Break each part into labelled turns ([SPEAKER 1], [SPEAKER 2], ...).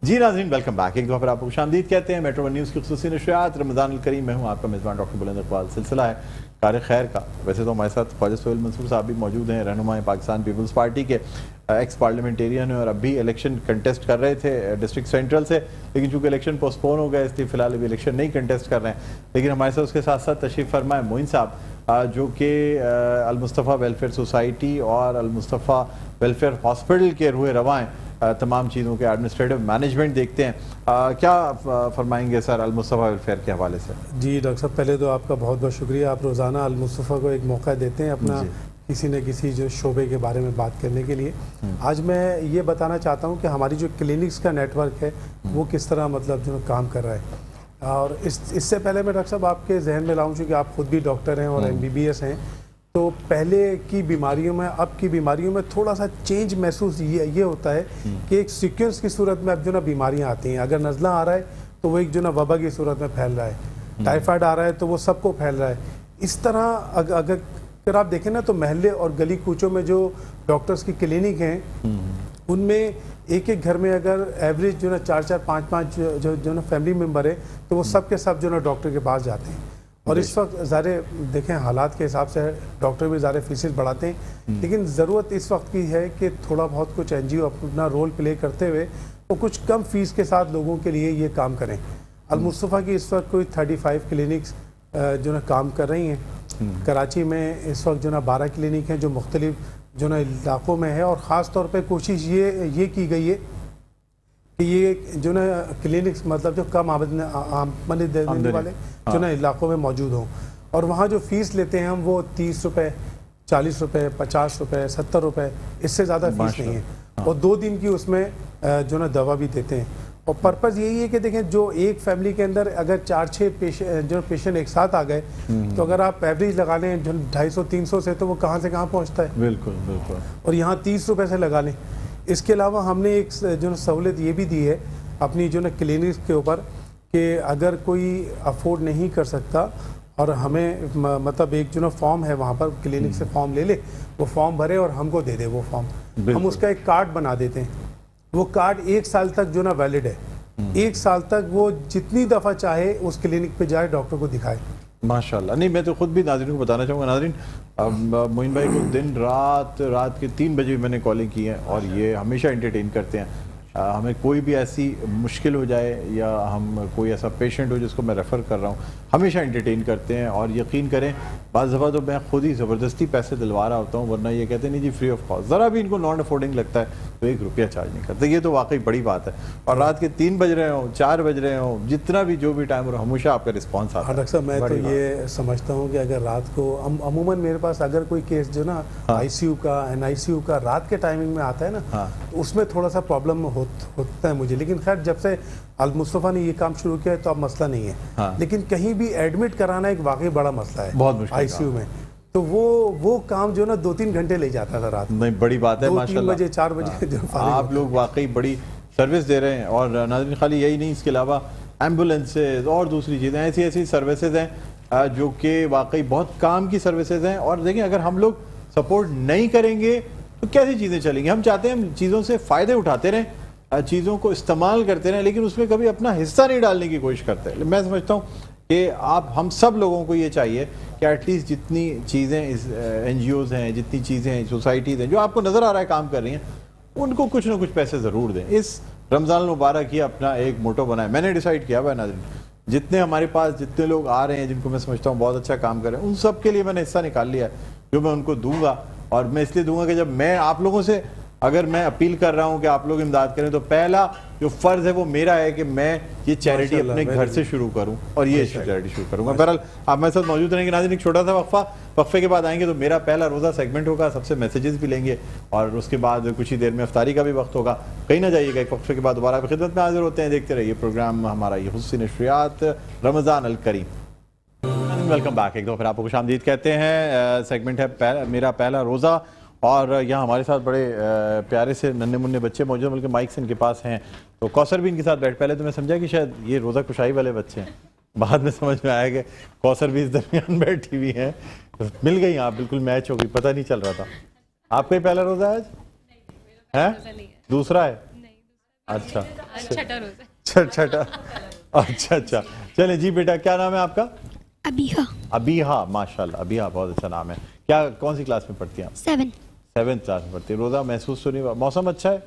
[SPEAKER 1] जी नाज़रीन, welcome back. एक दफ़ा फिर आपको खुशामदीद कहते हैं। मेट्रो वन न्यूज़ की खुसूसी नशरियात रमज़ान अल करीम में हूँ आपका मेज़बान डॉक्टर बुलंद इकबाल। सिलसिला है कार खैर का। वैसे तो हमारे साथ ख्वाजा सोहेल मंसूर साहब भी मौजूद हैं, रहनुमाए पाकिस्तान पीपल्स पार्टी के, एक्स पार्लियामेंटेरियन हैं और अब भी इलेक्शन कंटेस्ट कर रहे थे डिस्ट्रिक्ट सेंट्रल से, लेकिन चूँकि इलेक्शन पोस्टपोन हो गया इसलिए फ़िलहाल अभी इलेक्शन नहीं कंटेस्ट कर रहे हैं। लेकिन हमारे साथ उसके साथ साथ तशरीफ़ फरमा है मोइन साहब, जो कि अल मुस्तफ़ा वेलफेयर सोसाइटी और अल मुस्तफ़ा वेलफेयर हॉस्पिटल के रूह रवां हैं, तमाम चीज़ों के एडमिनिस्ट्रेटिव मैनेजमेंट देखते हैं। क्या फरमाएंगे सर अल मुस्तफ़ा वेलफेयर के हवाले से?
[SPEAKER 2] जी डॉक्टर साहब, पहले तो आपका बहुत बहुत शुक्रिया। आप रोज़ाना अल मुस्तफ़ा को एक मौका देते हैं अपना किसी न किसी जो शोबे के बारे में बात करने के लिए। आज मैं ये बताना चाहता हूँ कि हमारी जो क्लिनिक्स का नेटवर्क है वो किस तरह मतलब जो काम कर रहा है। और इससे पहले मैं डॉक्टर साहब आपके जहन में लाऊं, चूँकि आप खुद भी डॉक्टर हैं और MBBS हैं, तो पहले की बीमारियों में अब की बीमारियों में थोड़ा सा चेंज महसूस ये होता है कि एक सीक्वेंस की सूरत में अब जो ना बीमारियां आती हैं। अगर नज़ला आ रहा है तो वो एक जो ना वबा की सूरत में फैल रहा है, टाइफाइड आ रहा है तो वो सबको फैल रहा है। इस तरह अगर आप देखें ना तो महल्ले और गली कूचों में जो डॉक्टर्स की क्लिनिक हैं उनमें एक एक घर में अगर एवरेज जो ना 4-4, 5-5 जो ना फैमिली मेम्बर है तो वो सब के सब जो ना डॉक्टर के पास जाते हैं। और इस वक्त ज़ारे देखें हालात के हिसाब से डॉक्टर भी ज़्यादा फीसेस बढ़ाते हैं, लेकिन ज़रूरत इस वक्त की है कि थोड़ा बहुत कुछ NGO अपना रोल प्ले करते हुए वो कुछ कम फीस के साथ लोगों के लिए ये काम करें। अल मुस्तफ़ा की इस वक्त कोई 35 क्लिनिक्स जो ना काम कर रही हैं। कराची में इस वक्त जो ना 12 क्लिनिक हैं जो मुख्तलिफ जो ना इलाक़ों में है, और ख़ास तौर पर कोशिश ये की गई है कि ये जो ना क्लिनिक्स मतलब जो कम आमदनी देने वाले जो ना इलाकों में मौजूद हों, और वहाँ जो फ़ीस लेते हैं हम वो 30 रुपये, 40 रुपये, 50 रुपये, 70 रुपये, इससे ज़्यादा फ़ीस नहीं है। और 2 दिन की उसमें जो ना दवा भी देते हैं। और पर्पज़ यही है कि देखें जो एक फैमिली के अंदर अगर 4-6 पेशेंट एक साथ आ गए तो अगर आप एवरेज लगा लें जो 250-300 से, तो वो कहाँ से कहाँ पहुँचता है।
[SPEAKER 1] बिल्कुल बिल्कुल।
[SPEAKER 2] और यहाँ 30 रुपये से लगा लें। इसके अलावा हमने एक जो सहूलियत ये भी दी है अपनी जो ना क्लिनिक्स के ऊपर कि अगर कोई अफोर्ड नहीं कर सकता और हमें मतलब एक जो ना फॉर्म है वहाँ पर क्लिनिक से फॉर्म ले ले, वो फॉर्म भरे और हमको दे दे वो फॉर्म, हम उसका एक कार्ड बना देते हैं। वो कार्ड 1 साल तक जो ना वैलिड है। 1 साल तक वो जितनी दफ़ा चाहे उस क्लिनिक पे जाए, डॉक्टर को दिखाए।
[SPEAKER 1] माशाल्लाह। नहीं, मैं तो खुद भी नाज़रीन को बताना चाहूँगा। नाज़रीन, मोइन भाई को दिन रात के 3 बजे मैंने कॉलिंग की है और ये हमेशा एंटरटेन करते हैं। हमें कोई भी ऐसी मुश्किल हो जाए या हम कोई ऐसा पेशेंट हो जिसको मैं रेफ़र कर रहा हूँ, हमेशा एंटरटेन करते हैं। और यकीन करें बाज़ दफ़ा तो मैं खुद ही ज़बरदस्ती पैसे दिलवा रहा होता हूँ, वरना ये कहते हैं नहीं जी फ्री ऑफ कॉस्ट। ज़रा भी इनको नॉन अफोर्डिंग लगता है तो 1 रुपया चार्ज नहीं करते। ये तो वाकई बड़ी बात है। और रात के 3 बज रहे हों, 4 बज रहे हों, जितना भी जो भी टाइम हो, हमेशा आपका रिस्पॉन्स आता है।
[SPEAKER 2] डॉक्टर साहब, मैं तो ये समझता हूँ कि अगर रात को अमूमन मेरे पास अगर कोई केस जो ना ICU का NICU का रात के टाइमिंग में आता है ना, तो उसमें थोड़ा सा प्रॉब्लम होता है मुझे। लेकिन खैर जब से अल मुस्तफ़ा ने ये काम शुरू किया है तो अब मसला नहीं है। लेकिन कहीं भी एडमिट कराना एक वाकई बड़ा मसला है, बहुत मुश्किल ICU में। तो वो काम जो ना 2-3 घंटे ले जाता था रात।
[SPEAKER 1] नहीं, बड़ी बात है माशाल्लाह।
[SPEAKER 2] 2-3 बजे 4 बजे जो
[SPEAKER 1] आप लोग वाकई बड़ी सर्विस दे रहे हैं। और नाज़रीन, खाली यही नहीं, इसके अलावा एम्बुलेंसेज और दूसरी चीज़ें ऐसी सर्विसेज हैं जो कि वाकई बहुत काम की सर्विसेज हैं। और देखिए, अगर हम लोग सपोर्ट नहीं करेंगे तो कैसी चीज़ें चलेंगी। हम चाहते हैं हम चीज़ों से फ़ायदे उठाते रहें, चीज़ों को इस्तेमाल करते रहें, लेकिन उसमें कभी अपना हिस्सा नहीं डालने की कोशिश करते। मैं समझता हूँ कि हम सब लोगों को ये चाहिए कि एटलीस्ट जितनी चीज़ें इस NGOs हैं, जितनी चीज़ें सोसाइटीज़ हैं जो आपको नज़र आ रहा है काम कर रही हैं, उनको कुछ ना कुछ पैसे ज़रूर दें। इस रमज़ान मुबारक ही अपना एक मोटो बनाए। मैंने डिसाइड किया हुआ नाज़रीन, जितने हमारे पास जितने लोग आ रहे हैं जिनको मैं समझता हूँ बहुत अच्छा काम कर रहे हैं, उन सब के लिए मैंने हिस्सा निकाल लिया है जो मैं उनको दूंगा। और मैं इसलिए दूंगा कि जब मैं आप लोगों से अगर मैं अपील कर रहा हूं कि आप लोग इमदाद करें, तो पहला जो फ़र्ज़ है वो मेरा है कि मैं ये चैरिटी अपने घर से शुरू करूं और ये चैरिटी शुरू करूंगा। बहरहाल आप मेरे साथ मौजूद रहेंगे नाज़रीन। एक छोटा सा वक्फे के बाद आएंगे तो मेरा पहला रोज़ा सेगमेंट होगा, सबसे मैसेजेस भी लेंगे और उसके बाद कुछ ही देर में अफ्तारी का भी वक्त होगा। कहीं ना जाइएगा, एक वक्फे के बाद दोबारा आपकी खिदमत में हाजिर होते हैं। देखते रहिए प्रोग्राम हमारा ये खुसूसी नशरियात रमज़ान अल करीम। Welcome back. एक दो फिर आपको खुशामदीद कहते हैं। सेगमेंट है मेरा पहला रोज़ा, और यहाँ हमारे साथ बड़े प्यारे से नन्हे मुन्ने बच्चे मौजूद, बल्कि माइक्स इनके पास हैं। तो कौसर भी इनके साथ बैठ, पहले तो मैं समझा कि शायद ये रोज़ा कुशाई वाले बच्चे हैं, बाद में समझ में आया कि कौसर भी इस दरमियान बैठी हुई हैं। तो मिल गई आप, बिल्कुल मैच हो गई, पता नहीं चल रहा था। आपका ही पहला रोज़ा है आज? है दूसरा है? अच्छा
[SPEAKER 3] छठा रोजा।
[SPEAKER 1] छठा, अच्छा चले जी बेटा, क्या नाम है आपका?
[SPEAKER 4] अबीहा।
[SPEAKER 1] अबीहा, माशाल्लाह, अबीहा बहुत अच्छा नाम है। क्या कौन सी क्लास में पढ़ती हैं आप? 7th क्लास में पढ़ती है। रोज़ा महसूस तो नहीं हुआ? मौसम अच्छा है,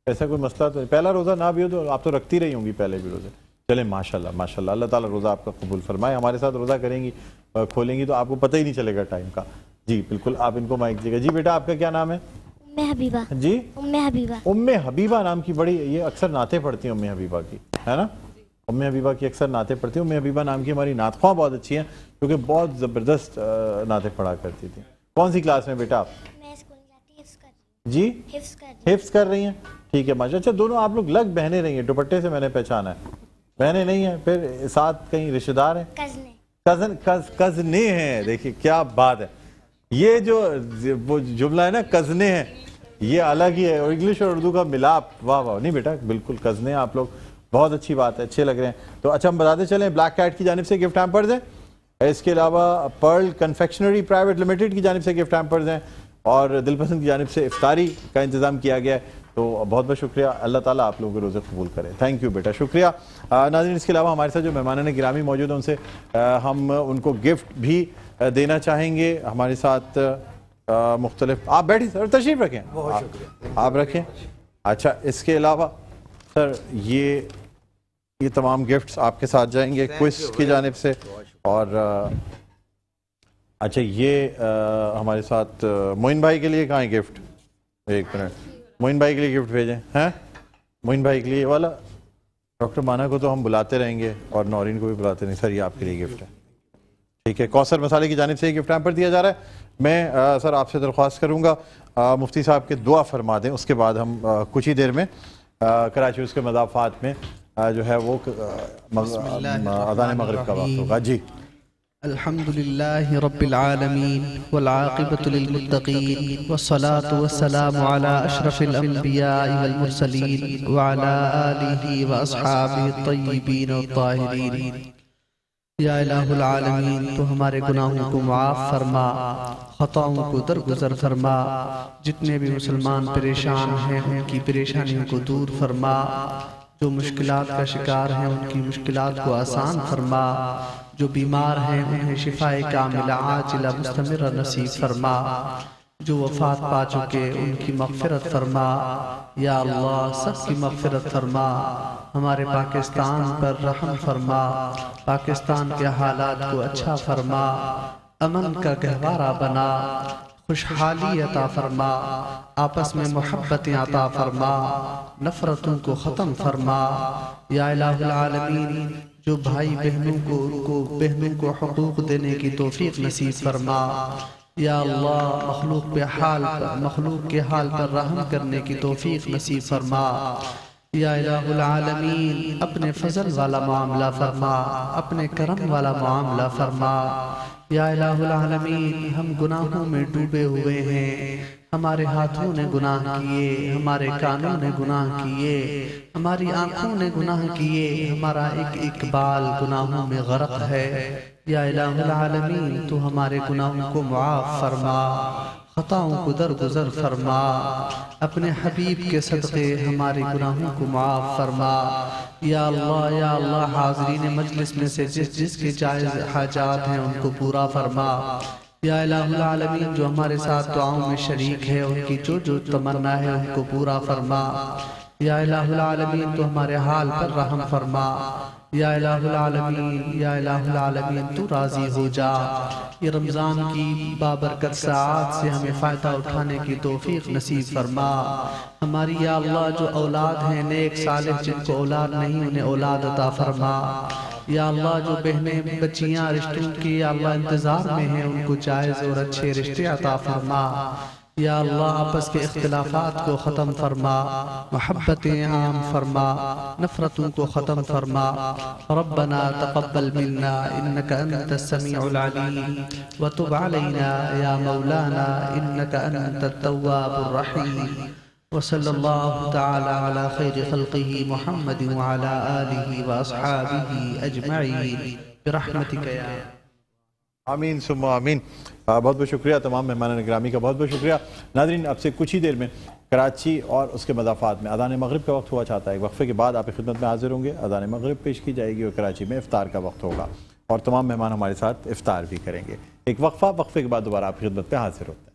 [SPEAKER 1] ऐसा कोई मसला तो नहीं? पहला रोज़ा ना भी हो तो आप तो रखती रही होंगी पहले भी रोज़े। चले माशाल्लाह माशाल्लाह, अल्लाह ताला रोज़ा आपका कबूल फरमाए। हमारे साथ रोज़ा करेंगी, खोलेंगी तो आपको पता ही नहीं चलेगा टाइम का। जी बिल्कुल, आप इनको माइक दीजिएगा। जी बेटा, आपका क्या नाम है?
[SPEAKER 4] उम्मे हबीबा।
[SPEAKER 1] जी
[SPEAKER 4] उम्मे हबीबा।
[SPEAKER 1] उम्मे हबीबा नाम की बड़ी, ये अक्सर नाते पढ़ती हैं उम्मे हबीबा की, है ना? उम्मे हबीबा की अक्सर नाते पढ़ती हैं। उम्मे हबीबा नाम की हमारी नातख्वां बहुत अच्छी हैं, क्योंकि बहुत ज़बरदस्त नाते पढ़ा करती थी। कौन सी क्लास में बेटा आप?
[SPEAKER 4] मैं स्कूल जाती हिफ्ज़ कर रही
[SPEAKER 1] जी
[SPEAKER 4] हूँ।
[SPEAKER 1] हिफ्ज़ कर रही हैं, ठीक है माशा। अच्छा, दोनों आप लोग लग बहनें रही हैं, दुपट्टे से मैंने पहचाना है। बहनें नहीं हैं, फिर साथ कहीं रिश्तेदार हैं? कज़ने हैं। देखिए क्या बात है, ये जो वो जुमला है ना, कज़ने हैं, ये अलग ही है। और इंग्लिश और उर्दू का मिलाप, वाह वाह। नहीं बेटा, बिल्कुल कज़ने आप लोग, बहुत अच्छी बात है, अच्छे लग रहे हैं। तो अच्छा, हम बताते चलें, ब्लैक कैट की जानिब से गिफ्ट हैम्पर्स हैं, इसके अलावा पर्ल कन्फेक्शनरी प्राइवेट लिमिटेड की जानिब से गिफ्ट हैम्पर्स हैं, और दिलपसंद की जानिब से इफ्तारी का इंतज़ाम किया गया है। तो बहुत बहुत शुक्रिया, अल्लाह ताला आप लोगों के रोज़े कबूल करे। थैंक यू बेटा, शुक्रिया। नाज़रीन, इसके अलावा हमारे साथ जो मेहमान गिरामी मौजूद हैं, उनसे हम उनको गिफ्ट भी देना चाहेंगे। हमारे साथ मुख्तलिफ, आप बैठिए सर, तशरीफ़ रखें। बहुत शुक्रिया, आप रखें। अच्छा, इसके अलावा सर ये तमाम गिफ्ट्स आपके साथ जाएंगे क्विज़ की जानिब से। और अच्छा, ये हमारे साथ मोइन भाई के लिए कहाँ है गिफ्ट? एक मिनट, मोइन भाई के लिए गिफ्ट भेजें हैं। मोइन भाई के लिए वाला, डॉक्टर माना को तो हम बुलाते रहेंगे और नौरीन को भी बुलाते रहेंगे। सर ये आपके लिए गिफ्ट है, ठीक है। कौसर मसाले की जानिब से गिफ्ट हैम्पर दिया जा रहा है। मैं सर आपसे दरख्वास्त करूँगा, मुफ्ती साहब के दुआ फरमा दें, उसके बाद हम कुछ ही देर में कराची उसके मदाफ़ात में जो है वो अज़ान मगरिब का वक्त होगा। जी,
[SPEAKER 5] अल्हम्दुलिल्लाहि रब्बिल आलमीन वल आक़िबतु लिल मुत्तक़ीन वस्सलातु वस्सलामु अला अशरफिल अंबियाइ वल मुरसलीन व अला आलिहि व अस्हाबिहि अत-तय्यिबीन अत-ताहिरीन। या इलाहुल आलमीन, तो हमारे गुनाहों को माफ़ फरमा, खताओं को दरगुजर फरमा। जितने भी मुसलमान परेशान हैं उनकी परेशानियों को दूर फरमा। जो मुश्किलात का शिकार हैं उनकी मुश्किलात को आसान फरमा। जो बीमार हैं उन्हें शिफाए कामिला आजिला मुस्तमिर नसीब फरमा। जो वफात पा चुके उनकी मग़फ़िरत फरमा। या अल्लाह, सबकी मग़फ़िरत फरमा। हमारे पाकिस्तान पर रहम फरमा। पाकिस्तान के हालात को अच्छा फरमा। अमन का गहवारा बना, खुशहाली अता फरमा। आपस में मोहब्बतें अता फरमा, नफ़रतों को ख़त्म फरमा। या इलाहुल आलमीन, जो भाई बहनों को हुकूक़ देने की तौफ़ीक़ नसीब फरमा। या अल्लाह, मखलूक के हाल पर रहम करने की तौफ़ीक़ नसीब फरमा। या इलाहुल आलमीन, अपने फजल वाला मामला फरमा, अपने करम वाला मामला फरमा। या इलाहुल आलमीन, हम गुनाहों में डूबे हुए हैं। हमारे हाथों ने गुनाह किए, हमारे कानों ने गुनाह किए, हमारी आंखों ने गुनाह किए, हमारा एक बाल गुनाहों में गर्क है। या इलाहुल आलमीन, तो हमारे गुनाहों को मुआफ़ फरमा, खताओं को दरगुजर फरमा। अपने हबीब के सदक़े हमारे गुनाहों को मुआफ़ फरमा। या अल्लाह, हाज़रीन मजलिस में से जिसके जायज़ हाजात हैं उनको पूरा फरमा। या इलाहुल आलमीन, जो हमारे साथ दुआओं में शरीक है उनकी जो तमन्ना है उनको पूरा फरमा। या इलाहुल आलमीन, तो हमारे हाल पर रहम फरमा। या इलाहुल आलमीन, तू राज़ी हो जा। ये रमज़ान की बाबरकत साथ से हमें फ़ायदा उठाने की तौफ़ीक़ नसीब फरमा। हमारी या अल्लाह जो औलाद हैं नेक सालिह, जिनको औलाद नहीं उन्हें औलाद अता फरमा। या अल्लाह, जो बहनें बच्चियाँ रिश्तों की या अल्लाह इंतज़ार में हैं उनको जायज़ और अच्छे रिश्ते अता फरमा। या अल्लाह, आपस के इख्तिलाफ़ात को ख़त्म फरमा, मोहब्बतें आम फरमा, नफ़रतों को ख़त्म फरमा। रब्बना तक़ब्बल मिन्ना इन्नका अंतस समीउल अलीम व तुब अलैना या मौलाना इन्नका अंतत तव्वाबुर रहीम। व सल्लल्लाहु तआला अला खैरि खल्क़िही मुहम्मद व अला आलिहि व अस्हाबिही अजमईन बिरहमतिका या
[SPEAKER 1] आमीन सुम्मा आमीन। बहुत बहुत शुक्रिया, तमाम मेहमान गिरामी का बहुत बहुत शुक्रिया। नाज़रीन, अब से कुछ ही देर में کراچی اور اس کے مضافات میں اذان مغرب کا وقت ہوا چاہتا ہے. ایک وقفے کے بعد آپ کی خدمت میں حاضر ہوں گے. اذان مغرب پیش کی جائے گی اور کراچی میں افطار کا وقت ہوگا اور تمام مہمان ہمارے ساتھ افطار بھی کریں گے. ایک وقفہ، وقفے کے بعد دوبارہ آپ کی خدمت میں حاضر ہوتے ہیں.